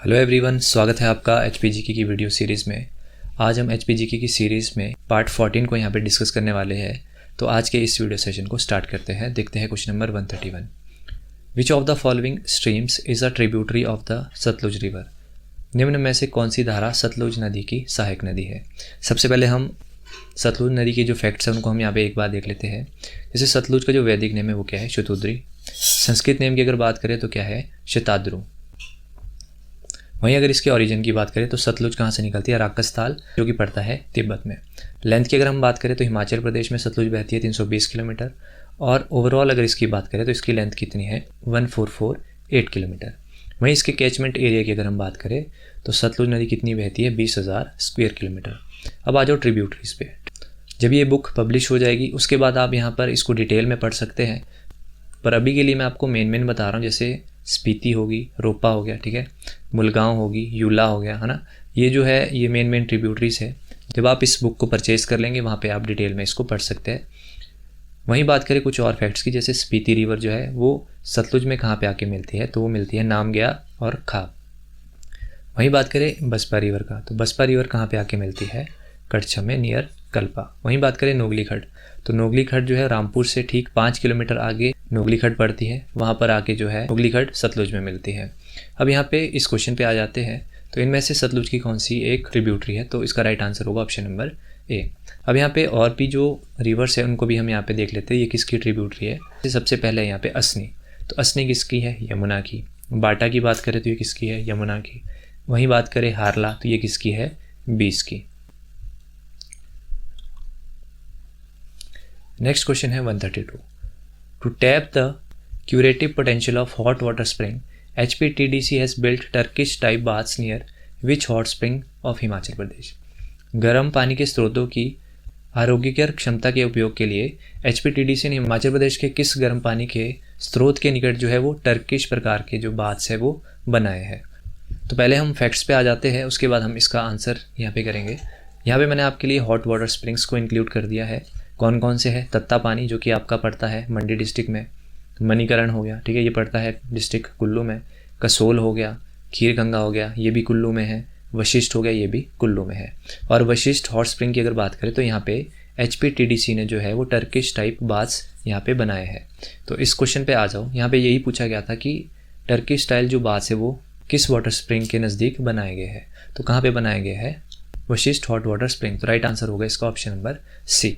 Hello everyone, स्वागत है आपका एचपीजीके की वीडियो सीरीज़ में। आज हम एचपीजीके की सीरीज़ में पार्ट 14 को यहाँ पे डिस्कस करने वाले हैं। तो आज के इस वीडियो सेशन को स्टार्ट करते हैं। देखते हैं question number 131। Which of the following streams is a tributary of the Sutlej river? निम्न में से कौन सी धारा सतलुज नदी की सहायक नदी है? सबसे पहले हम सतलुज नदी के जो फैक्ट्स हैं उनको हम यहाँ पे एक बार देख लेते हैं। जैसे सतलुज का जो वैदिक नेम है वो क्या है? शतुद्री। संस्कृत नेम की अगर बात करें तो क्या है? शताद्रु। वहीं अगर इसके ओरिजिन की बात करें तो सतलुज कहाँ से निकलती है? राकसताल, जो कि पड़ता है तिब्बत में। लेंथ की अगर हम बात करें तो हिमाचल प्रदेश में सतलुज बहती है 320 किलोमीटर, और ओवरऑल अगर इसकी बात करें तो इसकी लेंथ कितनी है? 1448 किलोमीटर। वहीं इसके कैचमेंट एरिया की अगर हम बात करें तो सतलुज नदी कितनी बहती है? 20,000 स्क्वायर किलोमीटर। अब आ जाओ ट्रिब्यूटरीज पे। जब ये बुक पब्लिश हो जाएगी उसके बाद आप यहाँ पर इसको डिटेल में पढ़ सकते हैं, पर अभी के लिए मैं आपको मेन बता रहा हूँ। जैसे स्पीति होगी, रोपा हो गया, ठीक है, मुलगांव होगी, यूला हो गया, है ना। ये जो है ये मेन ट्रिब्यूटरीज है। जब आप इस बुक को परचेज़ कर लेंगे वहाँ पे आप डिटेल में इसको पढ़ सकते हैं। वहीं बात करें कुछ और फैक्ट्स की, जैसे स्पीति रिवर जो है वो सतलुज में कहाँ पे आके मिलती है? तो वो मिलती है नामग्या और खाब। वहीं बात करें बसपा रिवर का, तो बसपा रिवर कहाँ पे आके मिलती है? कड़छम में, नियर कल्पा। वहीं बात करें नोगली खड्ड, तो नोगली खड्ड जो है रामपुर से ठीक 5 किलोमीटर आगे नोगली खड्ड पड़ती है। वहाँ पर आके जो है नोगली खड्ड सतलुज में मिलती है। अब यहाँ पे इस क्वेश्चन पे आ जाते हैं, तो इनमें से सतलुज की कौन सी एक ट्रिब्यूटरी है? तो इसका राइट आंसर होगा ऑप्शन नंबर ए। अब यहाँ पे और भी जो रिवर्स है उनको भी हम यहाँ पे देख लेते हैं, ये किसकी ट्रिब्यूटरी है। सबसे पहले यहाँ पे असनी, तो असनी किसकी है? यमुना की। बाटा की बात करें तो ये किसकी है? यमुना की। वहीं बात करें हारला, तो ये किसकी है? बीस की। नेक्स्ट क्वेश्चन है 132। To tap the curative potential of hot water spring, HPTDC has built Turkish type baths near which hot spring of Himachal Pradesh? गर्म पानी के स्रोतों की आरोग्यकर क्षमता के उपयोग के लिए HPTDC ने हिमाचल प्रदेश के किस गर्म पानी के स्रोत के निकट जो है वो टर्किश प्रकार के जो बाथ्स है वो बनाए हैं? तो पहले हम फैक्ट्स पे आ जाते हैं, उसके बाद हम इसका आंसर यहाँ पे करेंगे। यहाँ पे मैंने आपके लिए हॉट वाटर स्प्रिंग्स को इंक्लूड कर दिया है। कौन कौन से है? तत्ता पानी जो कि आपका पड़ता है मंडी डिस्ट्रिक्ट में, मणिकरण हो गया, ठीक है, ये पड़ता है डिस्ट्रिक्ट कुल्लू में। कसोल हो गया, खीर गंगा हो गया, ये भी कुल्लू में है। वशिष्ठ हो गया, ये भी कुल्लू में है। और वशिष्ठ हॉट स्प्रिंग की अगर बात करें तो यहाँ पे HPTDC ने जो है वो टर्किश टाइप बाथ्स यहाँ पे बनाए हैं। तो इस क्वेश्चन पे आ जाओ। यहाँ पे यही पूछा गया था कि टर्किश स्टाइल जो बाथ्स है वो किस वाटर स्प्रिंग के नज़दीक बनाए गए हैं? तो कहाँ पे बनाए गए हैं? Vashishtha hot water spring. तो राइट आंसर होगा इसका ऑप्शन नंबर सी।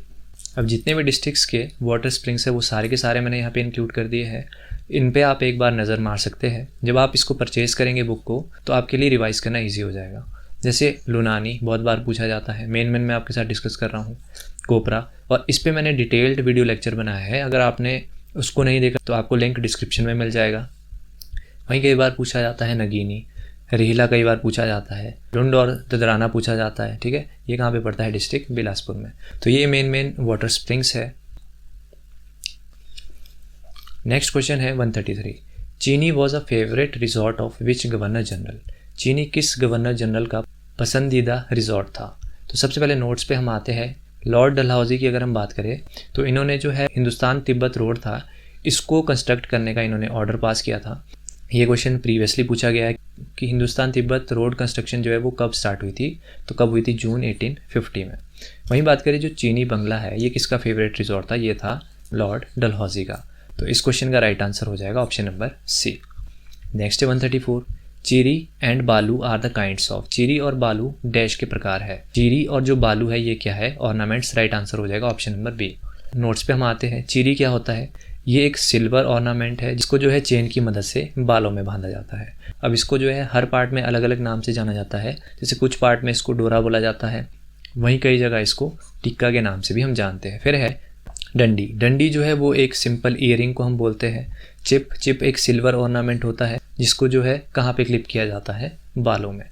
अब जितने भी डिस्ट्रिक्ट्स के वाटर स्प्रिंग्स है वो सारे के सारे मैंने यहाँ पे इंक्लूड कर दिए हैं। इन पे आप एक बार नज़र मार सकते हैं। जब आप इसको परचेज़ करेंगे बुक को तो आपके लिए रिवाइज़ करना ईजी हो जाएगा। जैसे लुनानी बहुत बार पूछा जाता है, मेन मैं आपके साथ डिस्कस कर रहा हूँ। कोपरा, और इस पर मैंने डिटेल्ड वीडियो लेक्चर बनाया है, अगर आपने उसको नहीं देखा तो आपको लिंक डिस्क्रिप्शन में मिल जाएगा। वहीं कई बार पूछा जाता है नगीनी, रिहिला कई बार पूछा जाता है, लुंड और ददराना पूछा जाता है, ठीक है। ये कहाँ पे पड़ता है? डिस्ट्रिक्ट बिलासपुर में। तो ये मेन वाटर स्प्रिंग्स है। नेक्स्ट क्वेश्चन है 133। चीनी was a favourite resort of which governor general? चीनी किस गवर्नर जनरल का पसंदीदा रिजॉर्ट था? तो सबसे पहले नोट्स पे हम आते हैं। लॉर्ड डलहौजी की अगर हम बात करें तो इन्होंने जो है हिंदुस्तान तिब्बत रोड था, इसको कंस्ट्रक्ट करने का इन्होंने ऑर्डर पास किया था। ये क्वेश्चन प्रीवियसली पूछा गया है कि हिंदुस्तान तिब्बत रोड कंस्ट्रक्शन जो है वो कब स्टार्ट हुई थी? तो कब हुई थी? जून 1850 में। वहीं बात करें जो चीनी बंगला है ये किसका फेवरेट रिजॉर्ट था? ये था लॉर्ड डलहौजी का। तो इस क्वेश्चन का राइट आंसर हो जाएगा ऑप्शन नंबर सी। नेक्स्ट है 134। चीरी एंड बालू आर द काइंड्स ऑफ। चीरी और बालू डैश के प्रकार है। चीरी और जो बालू है ये क्या है? ऑर्नामेंट्स। राइट आंसर हो जाएगा ऑप्शन नंबर बी। नोट्स पे हम आते हैं। चीरी क्या होता है? ये एक सिल्वर ऑर्नामेंट है जिसको जो है चेन की मदद से बालों में बांधा जाता है। अब इसको जो है हर पार्ट में अलग अलग नाम से जाना जाता है। जैसे कुछ पार्ट में इसको डोरा बोला जाता है, वहीं कई जगह इसको टिक्का के नाम से भी हम जानते हैं। फिर है डंडी। डंडी जो है वो एक सिंपल ईयरिंग को हम बोलते हैं। चिप एक सिल्वर ऑर्नामेंट होता है जिसको जो है कहाँ पे क्लिप किया जाता है? बालों में।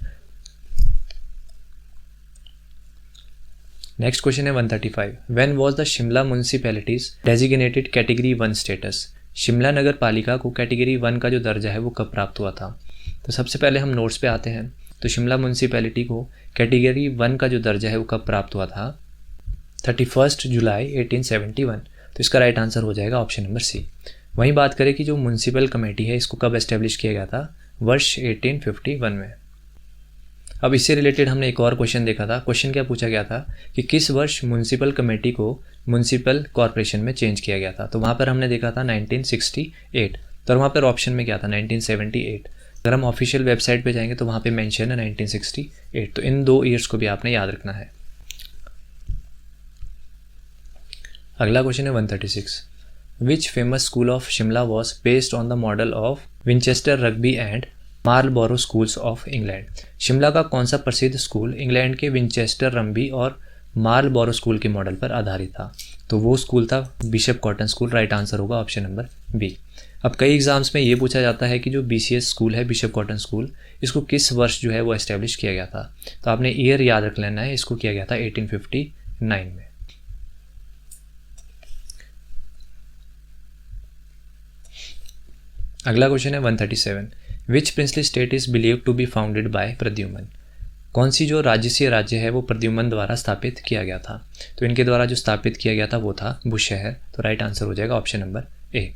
नेक्स्ट क्वेश्चन है 135। When was the Shimla municipalities designated category 1 status? Shimla नगर पालिका को कैटेगरी 1 का जो दर्जा है वो कब प्राप्त हुआ था? तो सबसे पहले हम नोट्स पे आते हैं। तो शिमला म्युनिसिपैलिटी को कैटेगरी 1 का जो दर्जा है वो कब प्राप्त हुआ था? 31 जुलाई 1871। तो इसका राइट आंसर हो जाएगा ऑप्शन नंबर सी। वहीं बात करें कि जो म्युनिसिपल कमेटी है इसको कब एस्टेब्लिश किया गया था? वर्ष 1851 में। अब इससे रिलेटेड हमने एक और क्वेश्चन देखा था। क्वेश्चन क्या पूछा गया था कि किस वर्ष म्युनिसिपल कमेटी को म्युनिसिपल कॉरपोरेशन में चेंज किया गया था। तो वहाँ पर हमने देखा था 1968, तो वहाँ पर ऑप्शन में क्या था 1978। अगर हम ऑफिशियल वेबसाइट पे जाएंगे तो वहाँ पे मेंशन है 1968। तो इन 2 ईयर्स को भी आपने याद रखना है। अगला क्वेश्चन है 136। Which famous school of Shimla was based on the model of Winchester Rugby and Marlborough schools of England. Shimla का कौन सा प्रसिद्ध स्कूल इंग्लैंड के विंचेस्टर रग्बी और मार्लबोरो स्कूल के मॉडल पर आधारित था। तो वो स्कूल था Bishop Cotton school. Right answer होगा ऑप्शन नंबर बी। अब कई एग्जाम्स में ये पूछा जाता है कि जो BCS स्कूल है बिशप कॉटन स्कूल, इसको किस वर्ष जो है वो एस्टेब्लिश किया गया था। तो आपने ईयर याद रख लेना है। इसको किया गया था 1859 में। अगला क्वेश्चन है 137। Which princely state is believed to be founded by Pradyuman. कौन सी जो राजसीय राज्य है वो प्रद्युमन द्वारा स्थापित किया गया था। तो इनके द्वारा जो स्थापित किया गया था वो था बुशहर। तो राइट आंसर हो जाएगा ऑप्शन नंबर ए।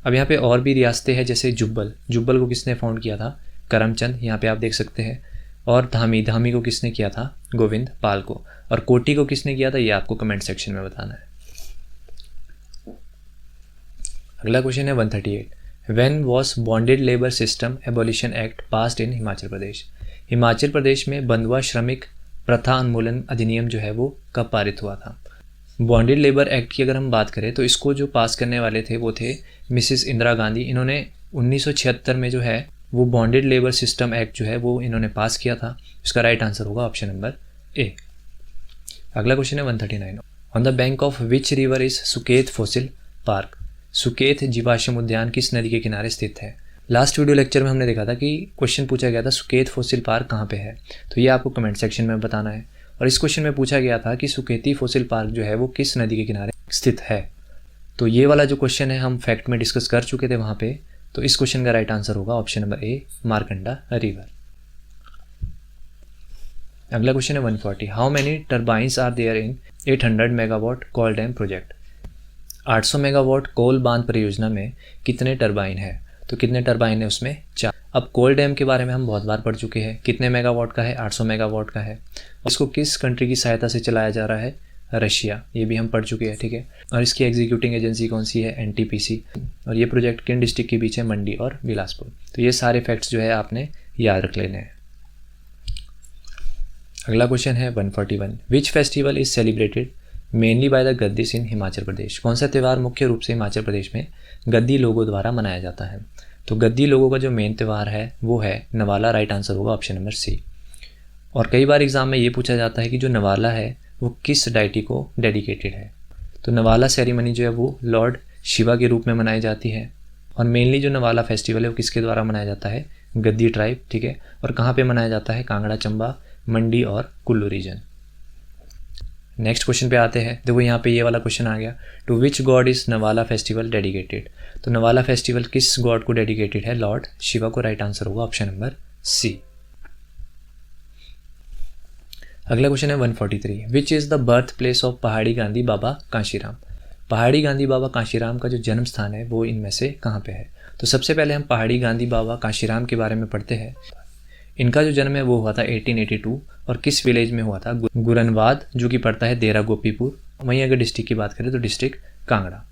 अब यहाँ पे और भी रियासतें हैं, जैसे जुब्बल। जुब्बल को किसने फाउंड किया था? करमचंद, यहाँ पे आप देख सकते हैं। और धामी, धामी को किसने किया था? गोविंद पाल को। और कोटी को किसने किया था, ये आपको कमेंट सेक्शन में बताना है। अगला क्वेश्चन है 138। When was bonded labour system abolition act passed in Himachal Pradesh. Himachal Pradesh में बंधुआ श्रमिक प्रथा उन्मूलन अधिनियम जो है वो कब पारित हुआ था। बॉन्डेड लेबर एक्ट की अगर हम बात करें तो इसको जो पास करने वाले थे वो थे मिसिस इंदिरा गांधी। इन्होंने 1976 में जो है वो बॉन्डेड लेबर सिस्टम एक्ट जो है वो इन्होंने पास किया था। इसका राइट आंसर होगा ऑप्शन नंबर ए। अगला क्वेश्चन है 139। On the bank of which river is Suket fossil park. Suket जीवाश्म उद्यान किस नदी के किनारे स्थित है। लास्ट वीडियो लेक्चर में हमने देखा था कि क्वेश्चन पूछा गया था सुकेत फॉसिल पार्क कहाँ पे है। तो ये आपको कमेंट सेक्शन में बताना है। और इस क्वेश्चन में पूछा गया था कि सुकेती फॉसिल पार्क जो है वो किस नदी के किनारे स्थित है। तो ये वाला जो क्वेश्चन है हम फैक्ट में डिस्कस कर चुके थे वहाँ पे। तो इस क्वेश्चन का राइट आंसर होगा option number A, Markanda river. अगला क्वेश्चन है 140। How many turbines are there in 800 megawatt Kol dam project. 800 megawatt Kol बांध परियोजना में कितने टरबाइन है। तो कितने टरबाइन है उसमें? 4। अब कोल डैम के बारे में हम बहुत बार पढ़ चुके हैं। कितने मेगावाट का है? 800 मेगावाट का है। इसको किस कंट्री की सहायता से चलाया जा रहा है? रशिया। ये भी हम पढ़ चुके हैं, ठीक है। और इसकी एग्जीक्यूटिंग एजेंसी कौन सी है? NTPC। और ये प्रोजेक्ट किन डिस्ट्रिक्ट के बीच है? मंडी और बिलासपुर। तो ये सारे फैक्ट्स जो है आपने याद रख लेने हैं। अगला क्वेश्चन है 141। Which festival is celebrated mainly by the Gaddis in Himachal Pradesh. कौन सा त्यौहार मुख्य रूप से हिमाचल प्रदेश में गद्दी लोगों द्वारा मनाया जाता है। तो गद्दी लोगों का जो मेन त्यौहार है वो है नवाला। राइट आंसर होगा ऑप्शन नंबर सी। और कई बार एग्जाम में ये पूछा जाता है कि जो नवाला है वो किस डाइटी को डेडिकेटेड है। तो नवाला सेरेमनी जो है वो लॉर्ड शिवा के रूप में मनाई जाती है। और मेनली जो नवाला फेस्टिवल है वो किसके द्वारा मनाया जाता है? गद्दी ट्राइब, ठीक है। और कहाँ पे मनाया जाता है? कांगड़ा, चंबा, मंडी और कुल्लू रीजन। नेक्स्ट क्वेश्चन पे आते हैं। देखो यहाँ पे ये वाला क्वेश्चन आ गया। To which god is Nawala festival dedicated. तो नवाला फेस्टिवल किस गॉड को डेडिकेटेड है? लॉर्ड शिवा को। राइट आंसर होगा ऑप्शन नंबर सी। अगला क्वेश्चन है 143। Which is the birth place of Pahari Gandhi बाबा कांशीराम। पहाड़ी गांधी बाबा कांशीराम का जो जन्म स्थान है वो इनमें से कहाँ पे है। तो सबसे पहले हम पहाड़ी गांधी बाबा कांशीराम के बारे में पढ़ते हैं। इनका जो जन्म है वो हुआ था 1882। और किस विलेज में हुआ था? गुरनवाद, जो कि पड़ता है देरा गोपीपुर। वहीं अगर डिस्ट्रिक्ट की बात करें तो डिस्ट्रिक्ट कांगड़ा।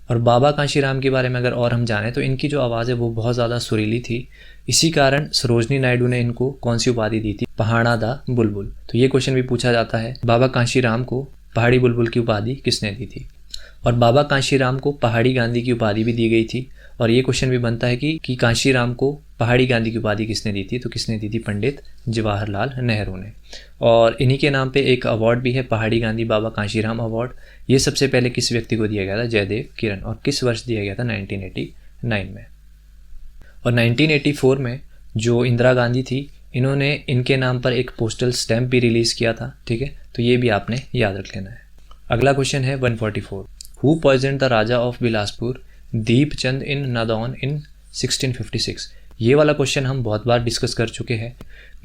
और बाबा कांशीराम के बारे में अगर और हम जानें तो इनकी जो आवाज़ है वो बहुत ज़्यादा सुरीली थी। इसी कारण सरोजनी नायडू ने इनको कौन सी उपाधि दी थी? पहाड़ा दा बुलबुल। तो ये क्वेश्चन भी पूछा जाता है, बाबा कांशीराम को पहाड़ी बुलबुल की उपाधि किसने दी थी। और बाबा कांशीराम को पहाड़ी गांधी की उपाधि भी दी गई थी। और ये क्वेश्चन भी बनता है कि कांशीराम को पहाड़ी गांधी की उपाधि किसने दी थी। तो किसने दी थी? पंडित जवाहरलाल नेहरू ने। और इन्हीं के नाम पे एक अवार्ड भी है, पहाड़ी गांधी बाबा कांशीराम अवार्ड। ये सबसे पहले किस व्यक्ति को दिया गया था? जयदेव किरण। और किस वर्ष दिया गया था? 1989 में। और 1984 में जो इंदिरा गांधी थी, इन्होंने इनके नाम पर एक पोस्टल स्टैम्प भी रिलीज़ किया था, ठीक है। तो ये भी आपने याद रख लेना है। अगला क्वेश्चन है 144। Who poisoned the Raja of Bilaspur Deepchand in Nadaun in 1656। ये वाला क्वेश्चन हम बहुत बार डिस्कस कर चुके हैं।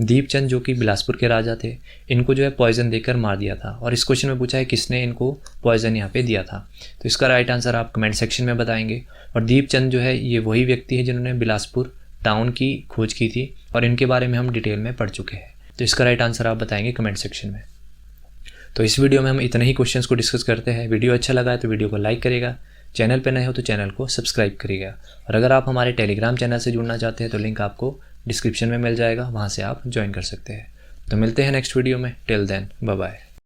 दीपचंद जो कि बिलासपुर के राजा थे, इनको जो है पॉइजन देकर मार दिया था। और इस क्वेश्चन में पूछा है किसने इनको पॉइजन यहाँ पे दिया था। तो इसका राइट आंसर आप कमेंट सेक्शन में बताएंगे। और दीपचंद जो है ये वही व्यक्ति है जिन्होंने बिलासपुर टाउन की खोज की थी और इनके बारे में हम डिटेल में पढ़ चुके हैं। तो इसका राइट आंसर आप बताएंगे कमेंट सेक्शन में। तो इस वीडियो में हम इतने ही क्वेश्चंस को डिस्कस करते हैं। वीडियो अच्छा लगा है तो वीडियो को लाइक करेगा, चैनल पे नए हो तो चैनल को सब्सक्राइब करिएगा, और अगर आप हमारे टेलीग्राम चैनल से जुड़ना चाहते हैं तो लिंक आपको डिस्क्रिप्शन में मिल जाएगा, वहाँ से आप ज्वाइन कर सकते हैं। तो मिलते हैं नेक्स्ट वीडियो में। Till then bye bye.